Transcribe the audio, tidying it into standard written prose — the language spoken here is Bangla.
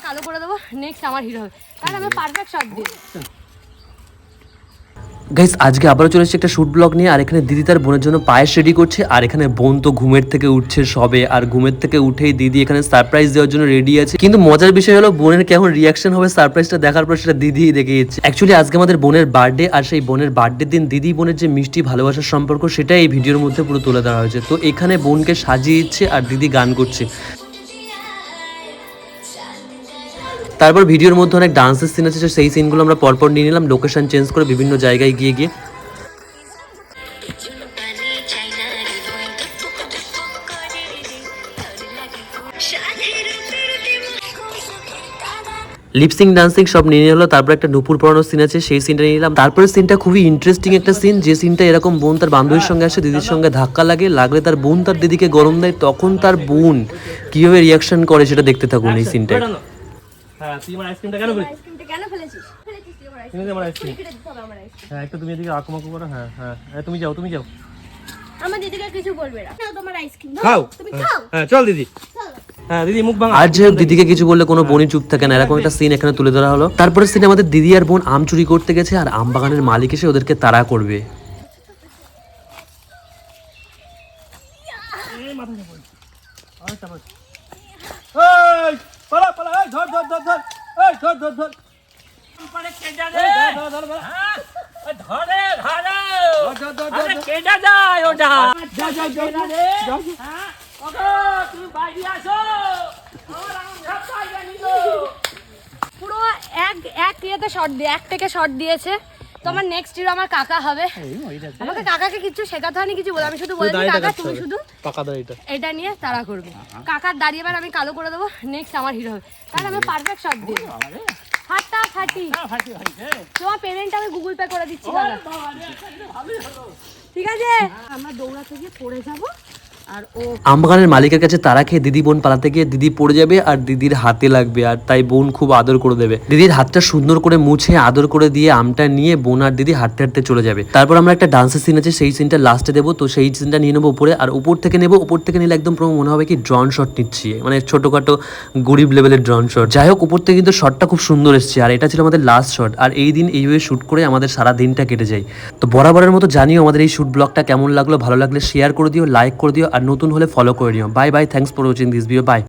কালো করে দেবো, নেক্সট আমার হিরো হবে, কারণ আমি পারফেক্ট শট দিই। গাইস আজকে আবারও চলে এসেছি একটা শুট ব্লগ নিয়ে। আর এখানে দিদি তার বোনের জন্য পায়েস রেডি করছে, আর এখানে বোন তো ঘুমের থেকে উঠছে সবে, আর ঘুমের থেকে উঠেই দিদি এখানে সারপ্রাইজ দেওয়ার জন্য রেডি আছে। কিন্তু মজার বিষয় হলো বোনের কেমন রিয়াকশন হবে সারপ্রাইজটা দেখার পর সেটা দিদিই দেখে যাচ্ছে। অ্যাকচুয়ালি আজকে আমাদের বোনের বার্থডে, আর সেই বোনের বার্থডের দিন দিদি বোনের যে মিষ্টি ভালোবাসার সম্পর্ক সেটা এই ভিডিওর মধ্যে পুরো তুলে ধরা হয়েছে। তো এখানে বোনকে সাজিয়ে দিচ্ছে আর দিদি গান করছে। তারপর ভিডিওর মধ্যে অনেক ডান্সের সিন আছে, সেই সিনগুলো আমরা পরপর নিয়ে নিলাম লোকেশন চেঞ্জ করে বিভিন্ন জায়গায় গিয়ে লিপসিং ডান্সিং সব নিয়ে নিলো। তারপর একটা নুপুর পরানোর সিন আছে, সেই সিনটা নিয়ে নিলাম। তারপরে সিনটা খুবই ইন্টারেস্টিং একটা সিন, যে সিনটা এরকম বোন তার বান্ধবীর সঙ্গে আসে, দিদির সঙ্গে ধাক্কা লাগলে তার বোন তার দিদিকে গরম দেয়, তখন তার বোন কিভাবে রিয়াকশন করে সেটা দেখতে থাকুন এই সিনটা। হ্যাঁ তুই আমার আইসক্রিমটা কেন ফেলেছিস? আইসক্রিমটা কেন ফেলেছিস? ফেলেছিস তুই আমার তুমি আমার আইসক্রিম। কেটে দিতে হবে আমার আইসক্রিম। হ্যাঁ একটু তুমি এদিকে আকুমাকু করো। হ্যাঁ হ্যাঁ তুমি যাও তুমি যাও। আমার দিদিকে কিছু বলবে না। নাও তোমার আইসক্রিম। খাও। তুমি খাও। হ্যাঁ চল দিদি। হ্যাঁ দিদি মুখ ভাঙা। আর যে দিদিকে কিছু বললে কোনো বোনই চুপ থাকে না, এরকম একটা সিন এখানে তুলে ধরা হলো। তারপরে সিনে আমাদের দিদি আর বোন আম চুরি করতে গেছে, আর আম বাগানের মালিক এসে ওদেরকে তাড়া করবে। এই পালা পালা, এই ধর ধর ধর ধর, এই ধর ধর ধর। পরে কেডা রে? ধর ধর ধর। হ্যাঁ ও ধরে ধরে ধর ধর আরে ধর। কেডা যায় ওটা? যা যা যা কেডা রে? যা। হ্যাঁ ওগো তুমি বাইরে আসো, আমার আম সব খাইয়ে নিলো। পুরো এক ইয়েতে শট দিয়ে এক থেকে শট দিয়েছে। তো আমার নেক্সট হিরো আমার কাকা হবে। আমাকে কাকাকে কিছু শেখাতে হয়নি, কিছু বলে, আমি শুধু বলেছি কাকা তুমি শুধু পাকা দাও এটা। এটা নিয়ে তাড়া করবে। কাকার দাঁড়িয়ে এবার আমি কালো করে দেবো, নেক্সট আমার হিরো হবে, কারণ আমি পারফেক্ট শট দিই। ফাটাফাটি। তোমার পেমেন্ট আমি গুগল পে করে দিচ্ছি দাদা, ঠিক আছে? আমরা দৌড়াতে গিয়ে পড়ে যাবো, আর ও আম বাগানের মালিকের কাছে তারা খেয়ে দিদি বোন পালাতে গিয়ে দিদি পড়ে যাবে আর দিদির হাতে লাগবে, আর তাই বোন খুব আদর করে দেবে। দিদির হাতটা সুন্দর করে মুছে আদর করে দিয়ে আমটা নিয়ে বোন আর দিদি হাঁটতে হাঁটতে চলে যাবে। তারপর আমরা একটা ডান্সের সিন আছে, সেই সিনটা লাস্টে দেবো। তো সেই সিনটা নিয়ে নেবো উপরে, আর উপর থেকে নেবো। উপর থেকে নিলে একদম পুরো মনে হবে কি ড্রোন শট নিচ্ছি, মানে ছোটোখাটো গরিব লেভেলের ড্রোন শট। যাই হোক উপর থেকে কিন্তু শটটা খুব সুন্দর এসছে, আর এটা ছিল আমাদের লাস্ট শট। আর এই দিন এইভাবে শ্যুট করে আমাদের সারা দিনটা কেটে যায়। তো বরাবরের মতো জানিও আমাদের এই শ্যুট ব্লগটা কেমন লাগলো, ভালো লাগলে শেয়ার করে দিও, লাইক করে দিও, আর নতুন হলে ফলো করে নিও। Bye bye, thanks for watching this video, by.